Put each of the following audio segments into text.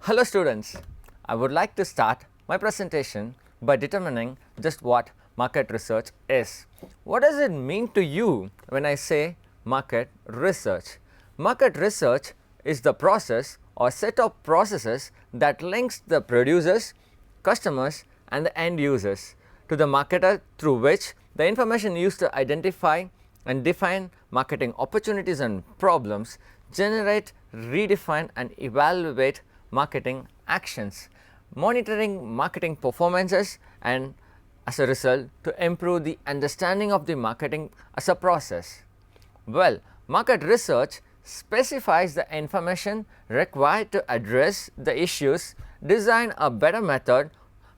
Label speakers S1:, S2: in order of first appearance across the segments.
S1: Hello students, I would like to start my presentation by determining just what market research is. What does it mean to you when I say market research? Market research is the process or set of processes that links the producers, customers and the end users to the marketer, through which the information used to identify and define marketing opportunities and problems, generate, redefine and evaluate marketing actions, monitoring marketing performances, and as a result to improve the understanding of the marketing as a process. Well, market research specifies the information required to address the issues, design a better method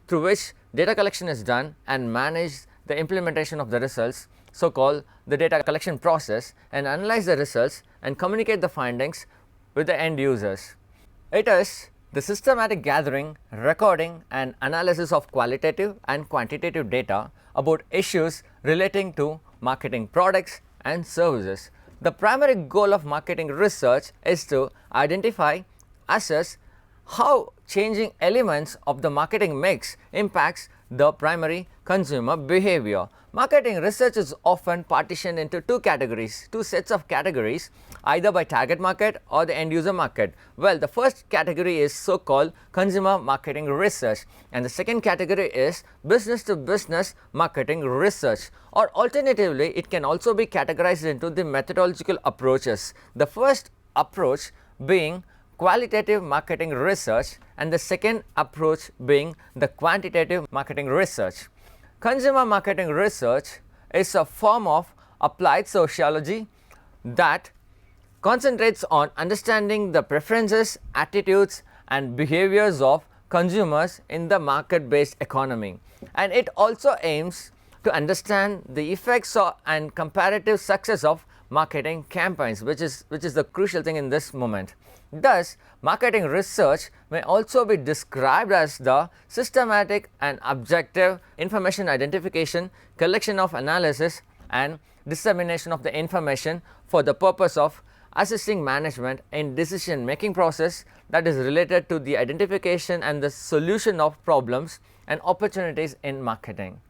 S1: through which data collection is done, and manage the implementation of the results, so called the data collection process, and analyze the results and communicate the findings with the end users. It is the systematic gathering, recording and analysis of qualitative and quantitative data about issues relating to marketing products and services. The primary goal of marketing research is to identify, assess how changing elements of the marketing mix impacts the primary consumer behavior. Marketing research is often partitioned into two sets of categories, either by target market or the end user market. Well, the first category is so called consumer marketing research, and the second category is business to business marketing research, or alternatively it can also be categorized into the methodological approaches. The first approach being qualitative marketing research and the second approach being the quantitative marketing research. Consumer marketing research is a form of applied sociology that concentrates on understanding the preferences, attitudes and behaviors of consumers in the market-based economy, and it also aims to understand the effects and comparative success of marketing campaigns, which is the crucial thing in this moment. Thus, marketing research may also be described as the systematic and objective information identification, collection of analysis and dissemination of the information for the purpose of assisting management in decision making process that is related to the identification and the solution of problems and opportunities in marketing.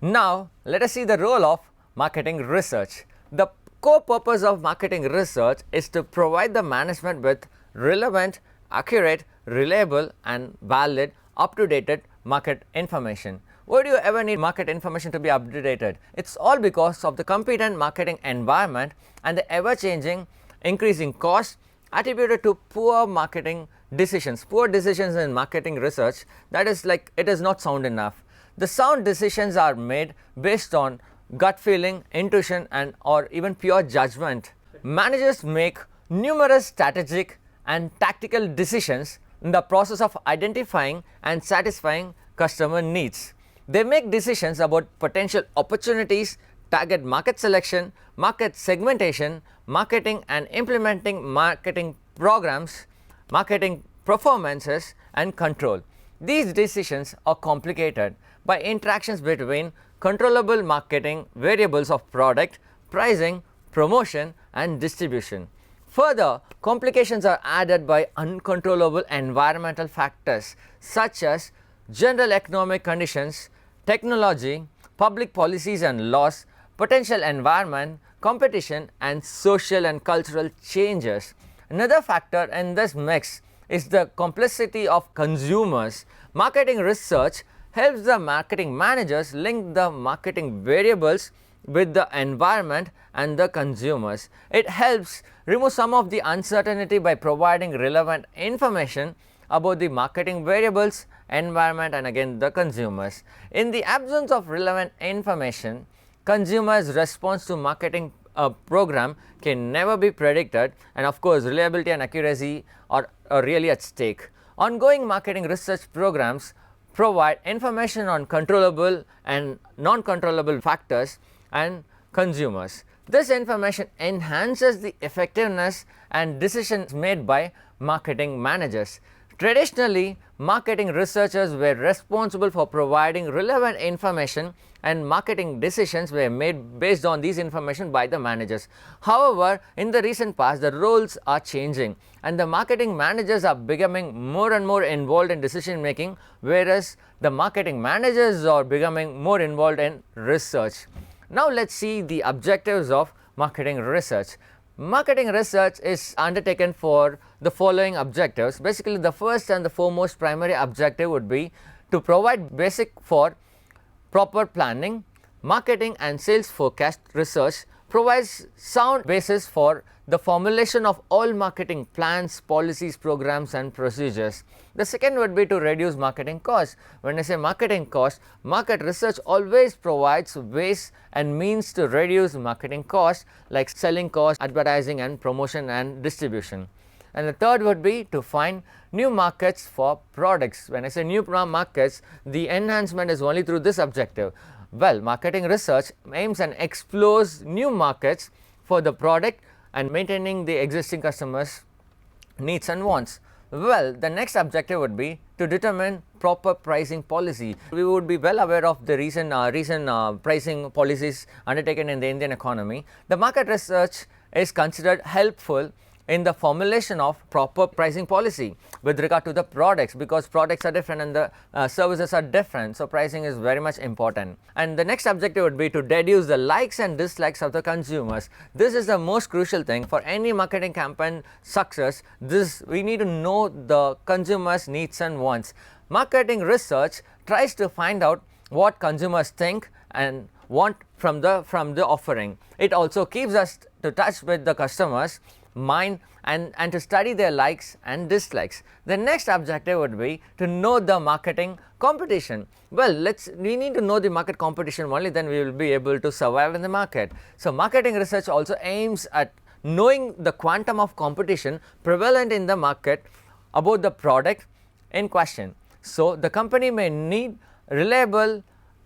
S1: Now, let us see the role of marketing research. The core purpose of marketing research is to provide the management with relevant, accurate, reliable and valid up-to-date market information. Why do you ever need market information to be up-to-date? It's all because of the competent marketing environment and the ever-changing increasing costs attributed to poor marketing decisions. Poor decisions in marketing research, that is like it is not sound enough. The sound decisions are made based on gut feeling, intuition and or even pure judgment. Managers make numerous strategic and tactical decisions in the process of identifying and satisfying customer needs. They make decisions about potential opportunities, target market selection, market segmentation, marketing and implementing marketing programs, marketing performances and control. These decisions are complicated by interactions between controllable marketing variables of product, pricing, promotion and distribution. Further, complications are added by uncontrollable environmental factors such as general economic conditions, technology, public policies and laws, potential environment, competition and social and cultural changes. Another factor in this mix is the complexity of consumers. Marketing research helps the marketing managers link the marketing variables with the environment and the consumers. It helps remove some of the uncertainty by providing relevant information about the marketing variables, environment and again the consumers. In the absence of relevant information, consumers' response to marketing program can never be predicted, and of course reliability and accuracy are really at stake. Ongoing marketing research programs provide information on controllable and non-controllable factors and consumers. This information enhances the effectiveness and decisions made by marketing managers. Traditionally, marketing researchers were responsible for providing relevant information and marketing decisions were made based on these information by the managers. However, in the recent past, the roles are changing and the marketing managers are becoming more and more involved in decision making, whereas the marketing managers are becoming more involved in research. Now, let us see the objectives of marketing research. Marketing research is undertaken for the following objectives. Basically, the first and the foremost primary objective would be to provide basic for proper planning. Marketing and sales forecast research provides sound basis for the formulation of all marketing plans, policies, programs and procedures. The second would be to reduce marketing costs. When I say marketing costs, market research always provides ways and means to reduce marketing costs like selling costs, advertising and promotion and distribution. And the third would be to find new markets for products. When I say new markets, the enhancement is only through this objective. Well, marketing research aims and explores new markets for the product and maintaining the existing customers' needs and wants. Well, the next objective would be to determine proper pricing policy. We would be well aware of the recent pricing policies undertaken in the Indian economy. The market research is considered helpful in the formulation of proper pricing policy with regard to the products, because products are different and the services are different. So, pricing is very much important. And the next objective would be to deduce the likes and dislikes of the consumers. This is the most crucial thing for any marketing campaign success. We need to know the consumers' needs and wants. Marketing research tries to find out what consumers think and want from the offering. It also keeps us to touch with the customers' mind and to study their likes and dislikes. The next objective would be to know the marketing competition. Well, we need to know the market competition, only then we will be able to survive in the market. So, marketing research also aims at knowing the quantum of competition prevalent in the market about the product in question. So, the company may need reliable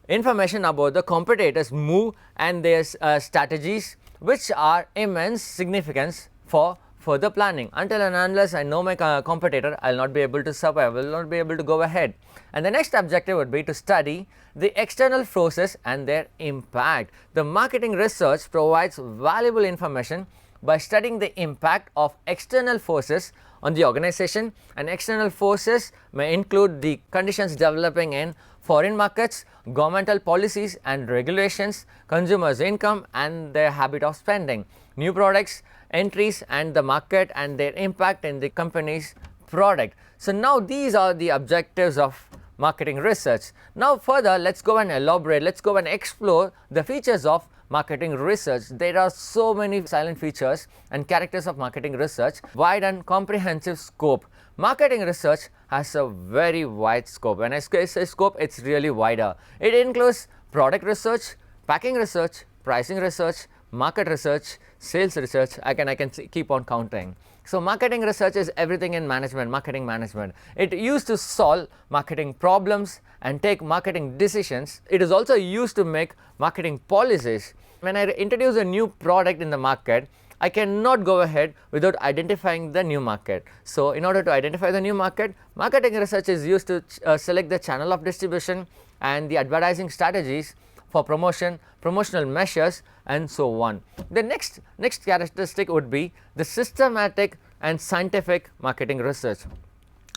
S1: information about the competitors' move and their strategies, which are immense significance for further planning. Until and unless I know my competitor, I will not be able to survive, I will not be able to go ahead. And the next objective would be to study the external forces and their impact. The marketing research provides valuable information by studying the impact of external forces on the organization, and external forces may include the conditions developing in foreign markets, governmental policies and regulations, consumers' income and their habit of spending, new products, entries and the market and their impact in the company's product. So, now these are the objectives of marketing research. Now, further let us go and elaborate, let us go and explore the features of marketing research. There are so many silent features and characters of marketing research. Wide and comprehensive scope. Marketing research has a very wide scope. When I say scope, it is really wider. It includes product research, packing research, pricing research, market research, sales research. I can keep on counting. So, marketing research is everything in management, marketing management. It used to solve marketing problems and take marketing decisions. It is also used to make marketing policies. When I introduce a new product in the market, I cannot go ahead without identifying the new market. So, in order to identify the new market, marketing research is used to select the channel of distribution and the advertising strategies for promotion, promotional measures and so on. The next characteristic would be the systematic and scientific marketing research.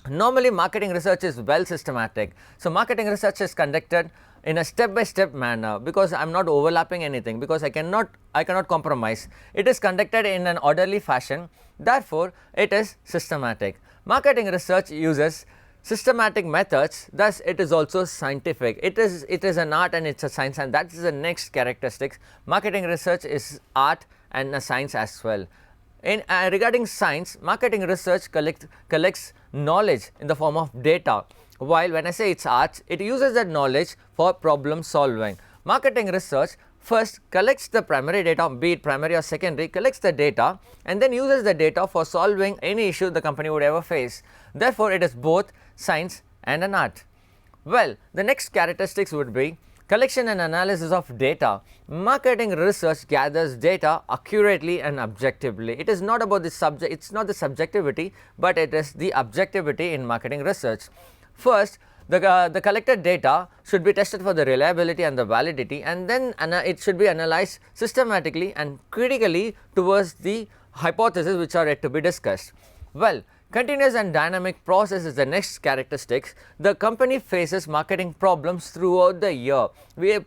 S1: Normally, marketing research is well systematic. So, marketing research is conducted in a step by step manner, because I am not overlapping anything, because I cannot compromise. It is conducted in an orderly fashion, therefore, it is systematic. Marketing research uses systematic methods, thus it is also scientific. It is an art and it is a science, and that is the next characteristic. Marketing research is art and a science as well. In regarding science, marketing research collects knowledge in the form of data, while when I say it is art, it uses that knowledge for problem solving. Marketing research first collects the primary data, be it primary or secondary, collects the data and then uses the data for solving any issue the company would ever face. Therefore, it is both science and an art. Well, the next characteristics would be collection and analysis of data. Marketing research gathers data accurately and objectively. It is not about the subject, it is not the subjectivity, but it is the objectivity in marketing research. First, the collected data should be tested for the reliability and the validity, and then it should be analyzed systematically and critically towards the hypotheses which are yet to be discussed. Well, continuous and dynamic process is the next characteristic. The company faces marketing problems throughout the year.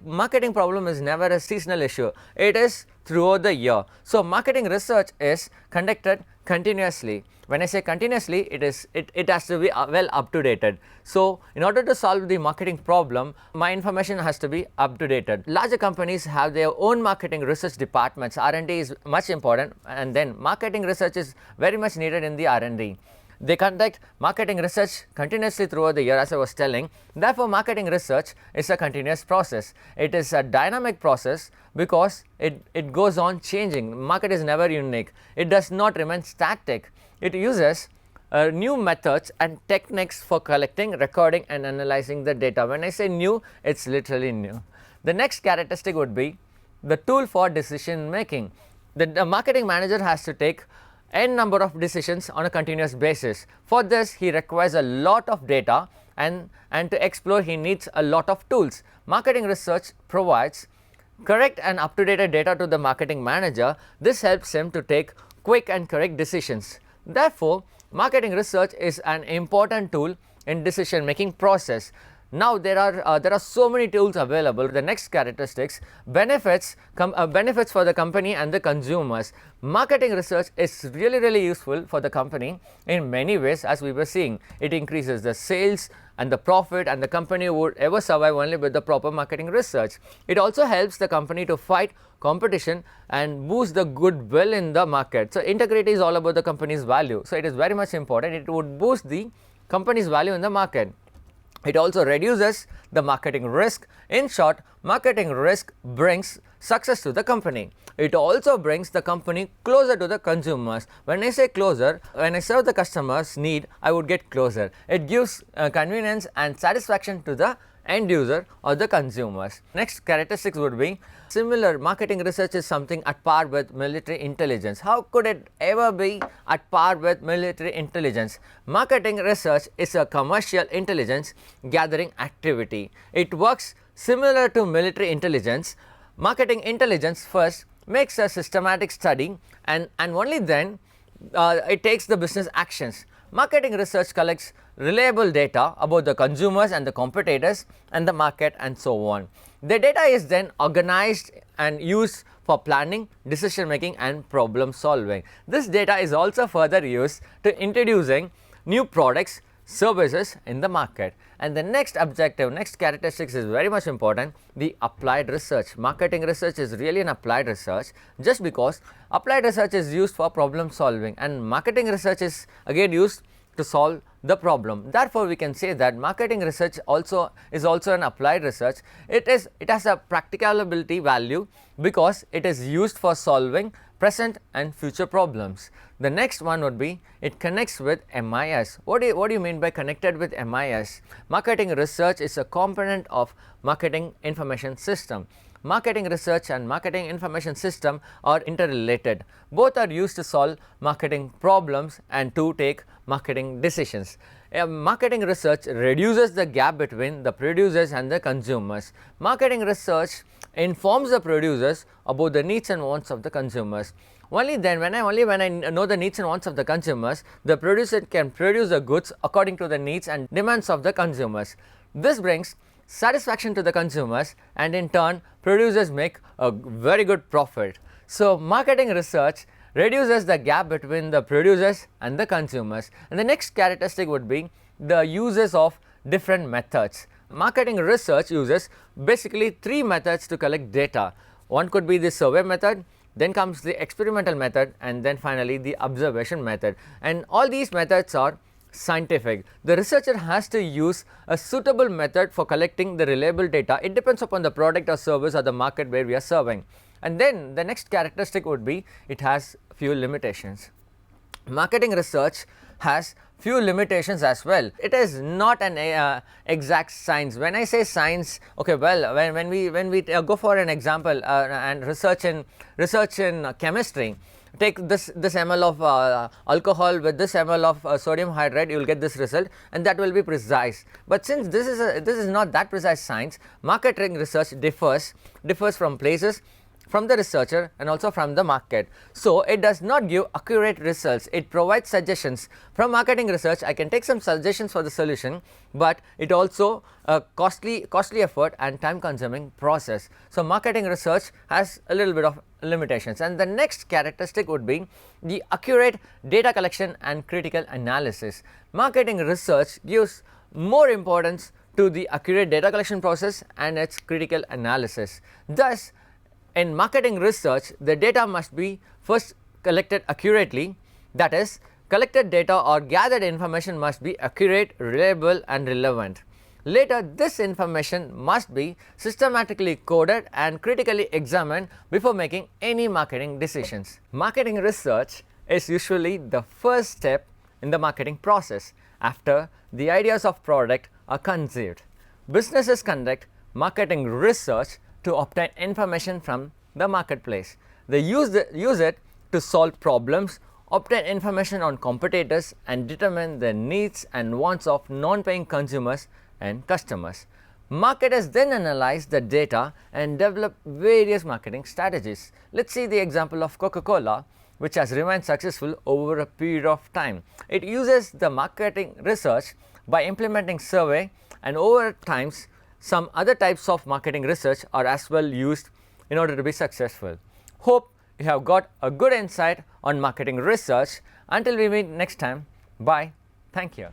S1: Marketing problem is never a seasonal issue, it is throughout the year. So, marketing research is conducted continuously. When I say continuously, it has to be well up to dated. So, in order to solve the marketing problem, my information has to be up to dated. Larger companies have their own marketing research departments. R&D is much important, and then marketing research is very much needed in the R&D. They conduct marketing research continuously throughout the year, as I was telling. Therefore, marketing research is a continuous process. It is a dynamic process because it goes on changing. Market is never unique. It does not remain static. It uses new methods and techniques for collecting, recording and analyzing the data. When I say new, it is literally new. The next characteristic would be the tool for decision making. The marketing manager has to take n number of decisions on a continuous basis. For this, he requires a lot of data, and to explore he needs a lot of tools. Marketing research provides correct and up to date data to the marketing manager. This helps him to take quick and correct decisions. Therefore, marketing research is an important tool in decision making process. Now, there are so many tools available. The next characteristics, benefits for the company and the consumers. Marketing research is really useful for the company in many ways, as we were seeing. It increases the sales and the profit, and the company would ever survive only with the proper marketing research. It also helps the company to fight competition and boost the goodwill in the market. So, integrity is all about the company's value. So, it is very much important. It would boost the company's value in the market. It also reduces the marketing risk. In short, marketing risk brings success to the company. It also brings the company closer to the consumers. When I say closer, when I serve the customer's need, I would get closer. It gives convenience and satisfaction to the end user or the consumers. Next characteristics would be similar. Marketing research is something at par with military intelligence. How could it ever be at par with military intelligence? Marketing research is a commercial intelligence gathering activity. It works similar to military intelligence. Marketing intelligence first makes a systematic study, and only then it takes the business actions. Marketing research collects reliable data about the consumers and the competitors and the market and so on. The data is then organized and used for planning, decision making and problem solving. This data is also further used to introducing new products, services in the market. And the next objective, next characteristics is very much important, the applied research. Marketing research is really an applied research, just because applied research is used for problem solving and marketing research is again used to solve the problem. Therefore, we can say that marketing research is also an applied research. It has a practicability value because it is used for solving present and future problems. The next one would be it connects with MIS. What do you mean by connected with MIS? Marketing research is a component of marketing information system. Marketing research and marketing information system are interrelated. Both are used to solve marketing problems and to take marketing decisions. Marketing research reduces the gap between the producers and the consumers. Marketing research informs the producers about the needs and wants of the consumers. Only when I know the needs and wants of the consumers, the producer can produce the goods according to the needs and demands of the consumers. This brings satisfaction to the consumers, and in turn producers make a very good profit. So, marketing research reduces the gap between the producers and the consumers. And the next characteristic would be the uses of different methods. Marketing research uses basically 3 methods to collect data. One could be the survey method, then comes the experimental method, and then finally the observation method. And all these methods are scientific. The researcher has to use a suitable method for collecting the reliable data. It depends upon the product or service or the market where we are serving. And then the next characteristic would be it has few limitations. Marketing research has few limitations as well. It is not an exact science. When I say science, okay, well, when we go for an example and research in chemistry, take this ml of alcohol with this ml of sodium hydride, you will get this result, and that will be precise. But since this is not that precise science, marketing research differs from places, from the researcher, and also from the market. So it does not give accurate results, it provides suggestions. From marketing research I can take some suggestions for the solution, but it also a costly effort and time consuming process. So marketing research has a little bit of limitations. And the next characteristic would be the accurate data collection and critical analysis. Marketing research gives more importance to the accurate data collection process and its critical analysis. Thus, in marketing research, the data must be first collected accurately, that is, collected data or gathered information must be accurate, reliable and relevant. Later, this information must be systematically coded and critically examined before making any marketing decisions. Marketing research is usually the first step in the marketing process after the ideas of product are conceived. Businesses conduct marketing research to obtain information from the marketplace. They use it to solve problems, obtain information on competitors and determine the needs and wants of non-paying consumers and customers. Marketers then analyze the data and develop various marketing strategies. Let us see the example of Coca-Cola, which has remained successful over a period of time. It uses the marketing research by implementing survey, and over times some other types of marketing research are as well used in order to be successful. Hope you have got a good insight on marketing research. Until we meet next time, bye. Thank you.